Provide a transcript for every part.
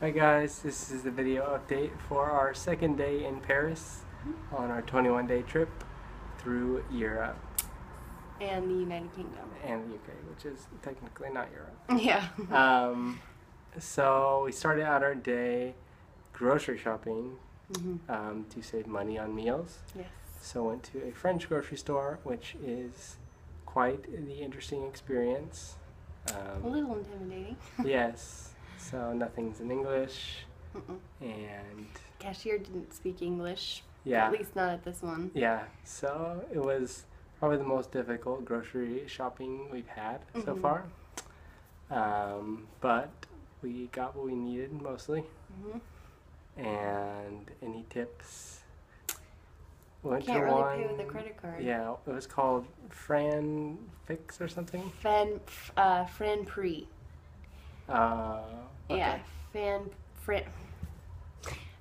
Hi guys, this is the video update for our second day in Paris on our 21-day trip through Europe And the United Kingdom. and the UK, which is technically not Europe. Yeah. So we started out our day grocery shopping to save money on meals. Yes. So went to a French grocery store, which is quite the interesting experience. A little intimidating. Yes. So nothing's in English, and Cashier didn't speak English. yeah, At least not at this one. yeah. So it was probably the most difficult grocery shopping we've had so far. But we got what we needed mostly. And any tips? Went Can't to really one, pay with a credit card. Yeah, it was called Fran Fix or something. Franprix. Okay. Yeah, I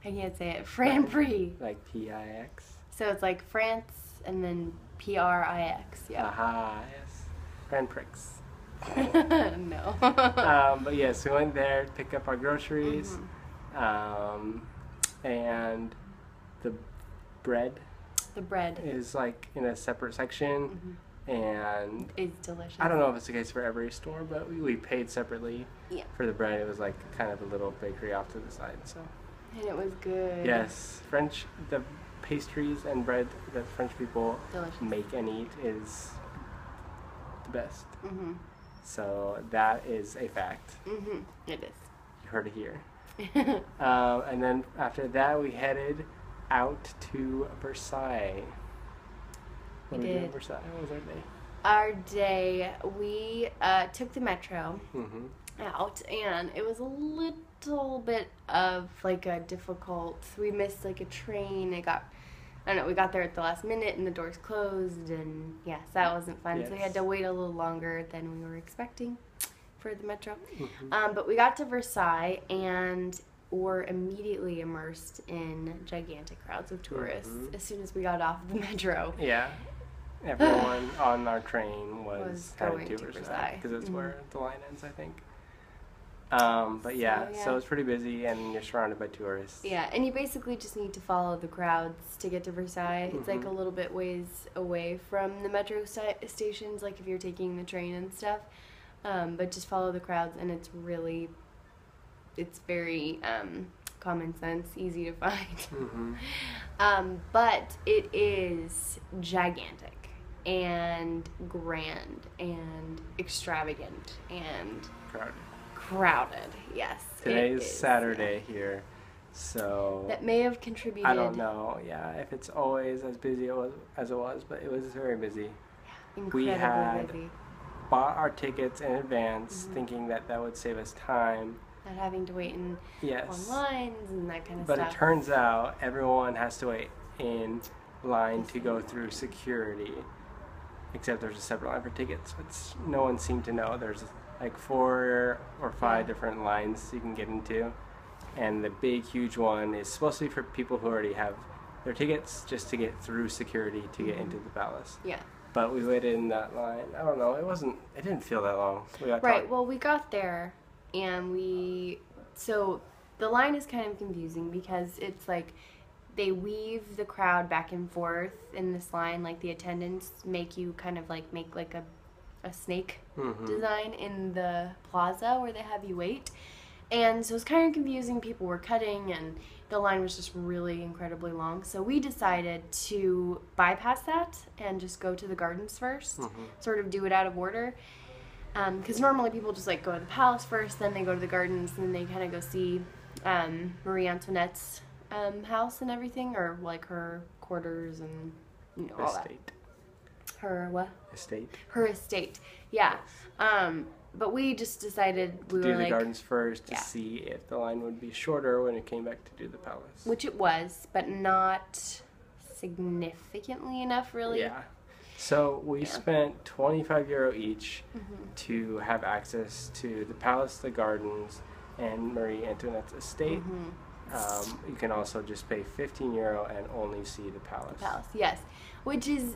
can't say it. Franprix. Like P-I-X. So it's like France and then P-R-I-X. Yeah. Aha, yes. Fran Prix. No. But yes, we went there to pick up our groceries, and the bread The bread is like in a separate section, and is delicious. I don't know if it's the case for every store, but we paid separately for the bread. It was like kind of a little bakery off to the side, so. And it was good. Yes, the pastries and bread that French people Delicious. make and eat is the best. So that is a fact. It is. You heard it here. And then after that, we headed out to Versailles. What We did we do did. in Versailles? What was our day? Our day, we took the metro out, and it was a little bit of like a difficult. We missed like a train. I don't know. We got there at the last minute, and the doors closed, and yes, that wasn't fun. So we had to wait a little longer than we were expecting for the metro. But we got to Versailles and were immediately immersed in gigantic crowds of tourists as soon as we got off the metro. Yeah. Everyone on our train was headed going to to Versailles Versailles. because it's where the line ends, I think. But yeah, so it's pretty busy and you're surrounded by tourists. Yeah, and you basically just need to follow the crowds to get to Versailles. It's like a little bit ways away from the metro stations, like if you're taking the train and stuff. But just follow the crowds, and it's very common sense, easy to find. But it is gigantic and grand and extravagant and crowded. Yes. Today's Saturday here, so that may have contributed. I don't know. Yeah, if it's always as busy as it was, but it was very busy. Incredibly We had busy. bought our tickets in advance, thinking that would save us time. Not having to wait on lines and that kind of But stuff. it turns out everyone has to wait in line to go through security, except there's a separate line for tickets, which no one seemed to know. There's like 4 or 5 different lines you can get into, and the big huge one is supposed to be for people who already have their tickets, just to get through security to get into the palace. Yeah. But we waited in that line. I don't know. It didn't feel that long. Well, we got there, and so the line is kind of confusing because it's like they weave the crowd back and forth in this line. Like the attendants make you kind of like make like a snake design in the plaza where they have you wait. And so it's kind of confusing. People were cutting, and the line was just really incredibly long. So we decided to bypass that and just go to the gardens first, sort of do it out of order. Because normally people just like go to the palace first, then they go to the gardens, and then they kind of go see Marie Antoinette's house and everything, or like her quarters and all that. Her what? Estate. Her estate. Yeah. But we just decided we do were the like gardens first to see if the line would be shorter when it came back to do the palace. Which it was, but not significantly enough, really. Yeah. So we spent €25 each to have access to the palace, the gardens, and Marie Antoinette's estate. You can also just pay €15 and only see the palace. Yes, which is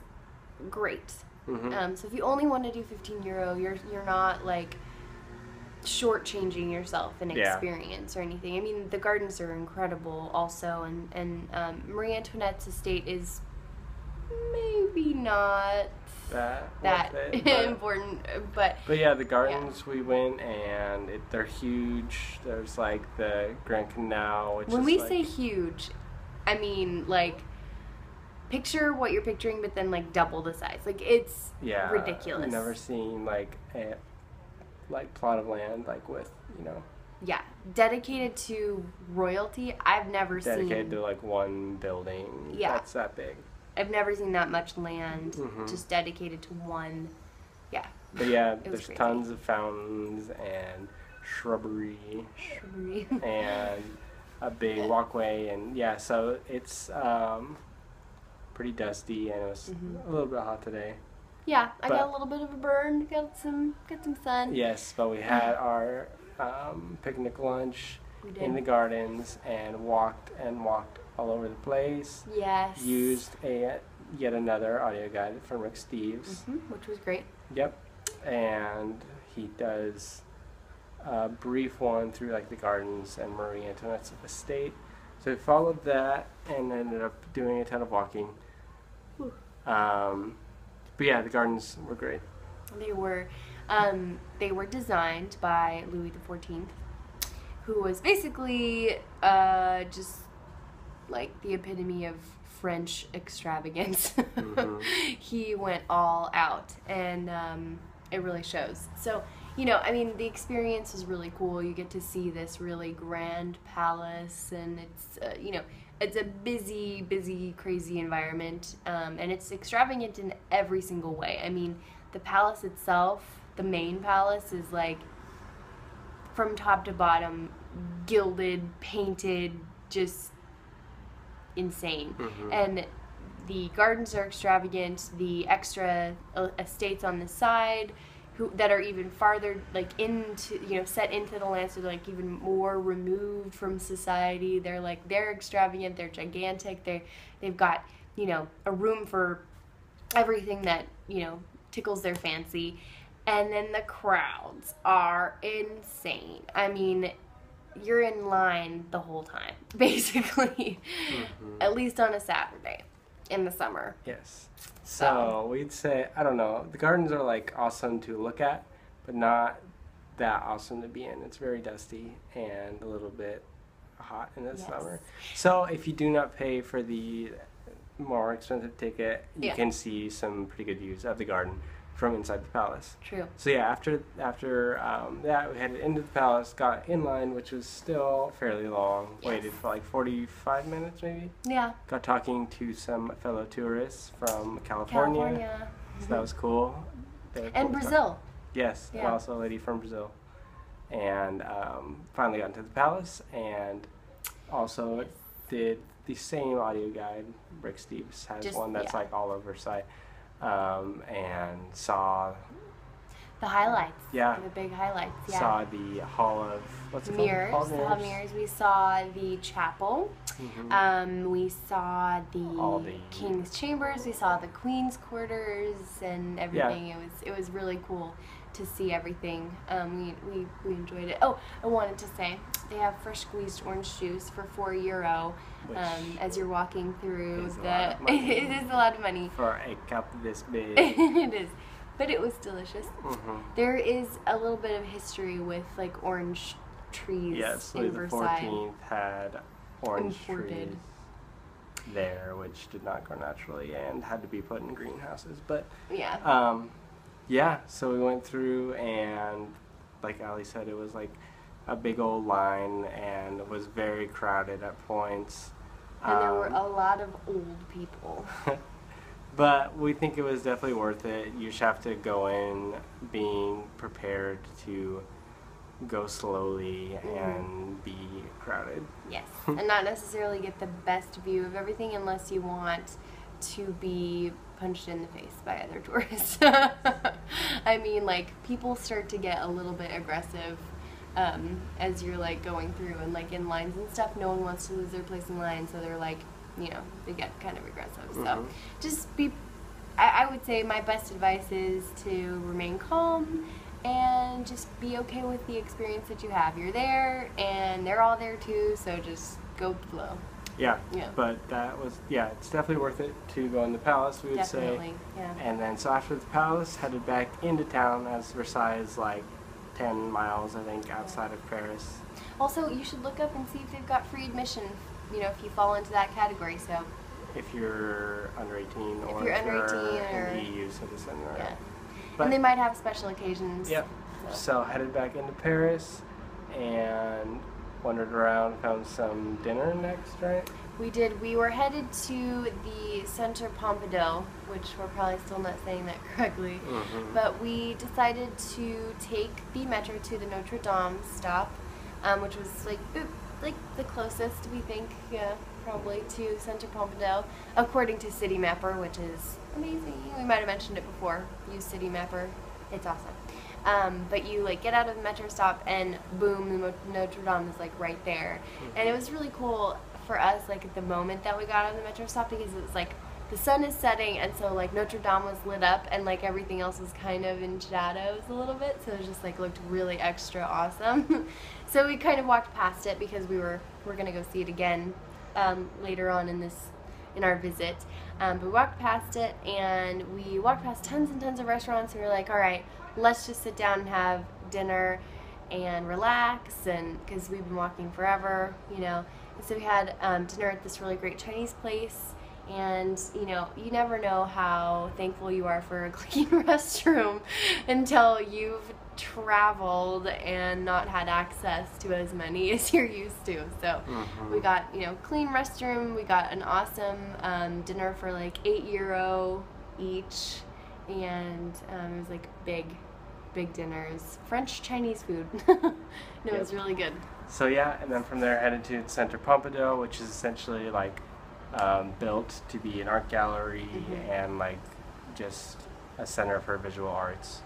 great. So if you only want to do €15, you're not like shortchanging yourself an Yeah. experience or anything. I mean, the gardens are incredible also, and Marie Antoinette's estate is maybe not that worth it, but- important, but But yeah, the gardens we went, and they're huge. There's like the Grand Canal, which when is we like, say huge, I mean like picture what you're picturing, but then like double the size. Like it's ridiculous. I've never seen like a plot of land like with Yeah, dedicated to royalty. I've never dedicated seen. to like one building. Yeah. That's that big. I've never seen that much land Mhm. just dedicated to one. Yeah. But yeah, was there's crazy. tons of fountains and shrubbery Shrubbery. and a big walkway, and yeah, so it's pretty dusty, and it was a little bit hot today. Yeah, I But- got a little bit of a burn. Got some sun. Yes, but we had our picnic lunch We did. in the gardens and walked all over the place. Yes. Used yet another audio guide from Rick Steves. Which was great. Yep, and he does a brief one through like the gardens and Marie Antoinette's estate. So we followed that and ended up doing a ton of walking. Whew. But yeah, the gardens were great. They were designed by Louis XIV, who was basically just like the epitome of French extravagance. Mhm. He went all out, and it really shows. So, I mean, the experience is really cool. You get to see this really grand palace, and it's, it's a busy, busy, crazy environment, and it's extravagant in every single way. I mean, the palace itself, the main palace, is like from top to bottom, gilded, painted, just insane. And the gardens are extravagant. The extra estates on the side, that are even farther, like into, set into the land, so they're like even more removed from society. They're extravagant. They're gigantic. They've got a room for everything that tickles their fancy. And then the crowds are insane. I mean, you're in line the whole time, basically. At least on a Saturday in the summer. Yes. So we'd say, I don't know, the gardens are like awesome to look at, but not that awesome to be in. It's very dusty and a little bit hot in the Yes. summer. So if you do not pay for the more expensive ticket, you can see some pretty good views of the garden from inside the palace. True. So yeah, after that, we headed into the palace, got in line, which was still fairly long. Yes. Waited for like 45 minutes maybe. Yeah. Got talking to some fellow tourists from California. So that was cool. They were cool And to talk- Brazil. Yes, and Yeah. also a lady from Brazil. And finally got into the palace, and also did the same audio guide. Rick Steves has Just- one that's yeah. like all over site. And saw The highlights. Yeah. The big highlights. Yeah. saw the Hall of what's it Mirrors. called? Hall of Mirrors. We saw the chapel. Mhm. We saw All the the- king's chambers. We saw the queen's quarters and everything. It was really cool to see everything. We enjoyed it. Oh, I wanted to say they have fresh squeezed orange juice for €4. Which as you're walking through is a lot of the. money. It is a lot of money. For a cup this big. It is, but it was delicious. Mhm. There is a little bit of history with like orange trees Yes, in Louis the Versailles. 14th had orange Imported. trees there, which did not grow naturally and had to be put in greenhouses. But Yeah. yeah, so we went through, and like Allie said, it was like a big old line, and it was very crowded at points. And there were a lot of old people. But we think it was definitely worth it. You just have to go in being prepared to go slowly and be crowded. Yes. And not necessarily get the best view of everything unless you want to be punched in the face by other tourists. I mean, like, people start to get a little bit aggressive as you're like going through and like in lines and stuff. No one wants to lose their place in line, so they're like, they get kind of aggressive. So just be, I would say my best advice is to remain calm and just be okay with the experience that you have. You're there, and they're all there too, so just go with the flow. Yeah. Yeah. But that was, it's definitely worth it to go in the palace, we would Definitely, say. yeah. And then, so after the palace, headed back into town, as Versailles is like 10 miles, I think, outside of Paris. Also, you should look up and see if they've got free admission, if you fall into that category, so. If you're under 18 or If you're under 18 or an EU citizen. Or, yeah. But, and they might have special occasions. Yep. So headed back into Paris and wandered around, found some dinner next, right? We did. We were headed to the Centre Pompidou, which we're probably still not saying that correctly. Mm-hmm. But we decided to take the metro to the Notre Dame stop, which was like the closest, we think, probably to Centre Pompidou, according to City Mapper, which is amazing. We might have mentioned it before. Use City Mapper. It's awesome. But you get out of the metro stop and boom, the Notre Dame is right there. Mm-hmm. And it was really cool for us at the moment that we got out of the metro stop, because it was the sun is setting, and so Notre Dame was lit up, and everything else was kind of in shadows a little bit, so it just looked really extra awesome. So we kind of walked past it because we're gonna go see it again later on in our visit. But we walked past it, and we walked past tons and tons of restaurants, and we were like, all right, let's just sit down and have dinner and relax, and because we've been walking forever, And so we had dinner at this really great Chinese place, and you never know how thankful you are for a clean restroom until you've traveled and not had access to as many as you're used to. So we got clean restroom, we got an awesome dinner for €8 each, and it was big dinners, French Chinese food. It was really good. So and then from there headed to Centre Pompidou, which is essentially built to be an art gallery and just a center for visual arts.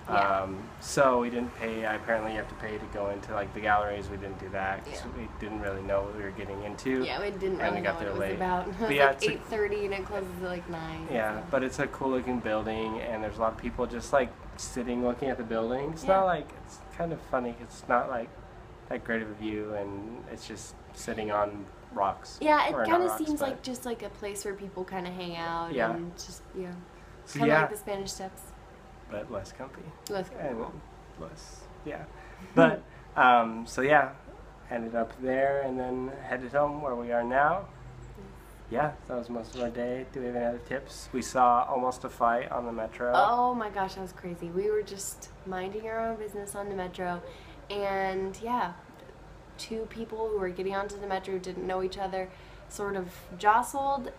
Yeah. So we didn't pay. Apparently, you have to pay to go into the galleries. We didn't do that because we didn't really know what we were getting into. Yeah, we didn't really know what it was about. It was 8:30 and it closes at 9. Yeah, so. But it's a cool looking building, and there's a lot of people just sitting looking at the building. It's not it's kind of funny. It's not that great of a view, and it's just sitting on rocks. Yeah, it kind of seems just a place where people kind of hang out and just so kind of like the Spanish Steps. But less comfy. Less comfortable. And less, But, ended up there and then headed home where we are now. Yeah, that was most of our day. Do we have any other tips? We saw almost a fight on the metro. Oh my gosh, that was crazy. We were just minding our own business on the metro, and two people who were getting onto the metro didn't know each other, sort of jostled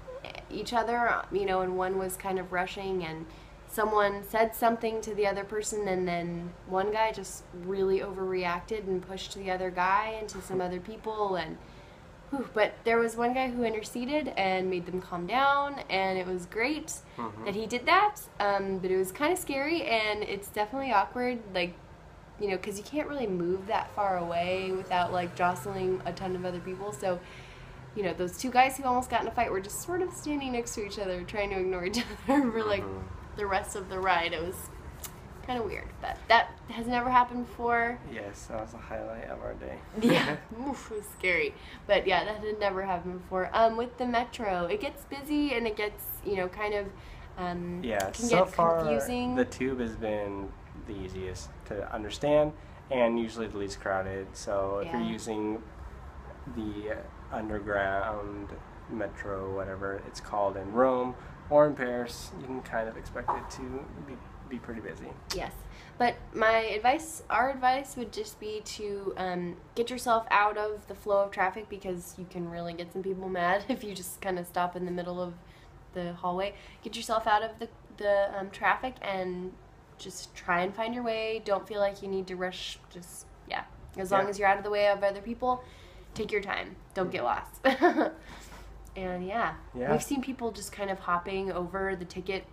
each other, and one was kind of rushing, and someone said something to the other person, and then one guy just really overreacted and pushed the other guy into some other people, and but there was one guy who interceded and made them calm down, and it was great that he did that, but it was kind of scary, and it's definitely awkward, because you can't really move that far away without jostling a ton of other people, so those two guys who almost got in a fight were just sort of standing next to each other trying to ignore each other for the rest of the ride. It was kind of weird, but that has never happened before. Yes, that was a highlight of our day. Yeah, oof, it was scary, but that had never happened before. With the metro, it gets busy and it gets kind of can so get far, confusing. The tube has been the easiest to understand and usually the least crowded. So if you're using the underground metro, whatever it's called, in Rome or in Paris, you can kind of expect it to be pretty busy. Yes, but our advice would just be to get yourself out of the flow of traffic, because you can really get some people mad if you just kind of stop in the middle of the hallway. Get yourself out of the traffic and just try and find your way. Don't feel like you need to rush. Just as long as you're out of the way of other people, take your time. Don't get lost. And we've seen people just kind of hopping over the ticket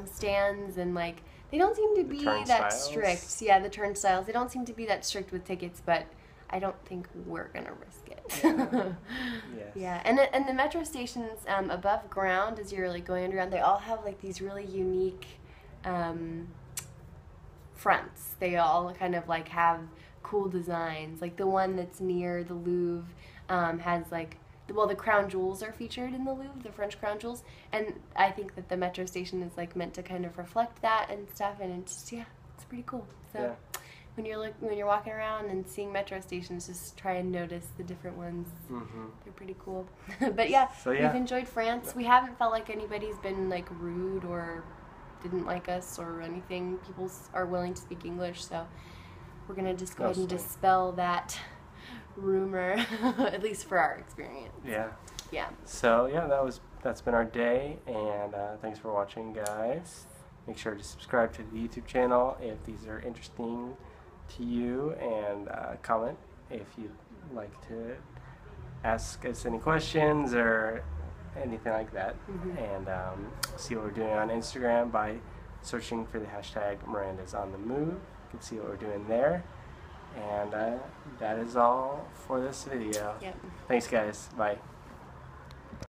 stands, and they don't seem to be that strict. Yeah, the turnstiles. They don't seem to be that strict with tickets, but I don't think we're gonna risk it. Yes. Yeah, and the metro stations above ground, as you're going underground, they all have these really unique fronts. They all kind of like have cool designs. Like the one that's near the Louvre has like, well, the crown jewels are featured in the Louvre, the French crown jewels, and I think that the metro station is like meant to kind of reflect that and stuff, and it's just, yeah, it's pretty cool. So Yeah. when you're walking around and seeing metro stations, just try and notice the different ones. Mm-hmm. They're pretty cool. But yeah, So, yeah. we've enjoyed France. We haven't felt like anybody's been like rude or didn't like us or anything. People are willing to speak English, so we're gonna just go ahead and dispel that rumor, at least for our experience. Yeah. Yeah. So yeah, that's been our day, and thanks for watching, guys. Make sure to subscribe to the YouTube channel if these are interesting to you, and comment if you'd like to ask us any questions or anything like that. Mm-hmm. And see what we're doing on Instagram by searching for the hashtag Miranda's on the Move. You can see what we're doing there. And that is all for this video. Yep. Thanks, guys. Bye.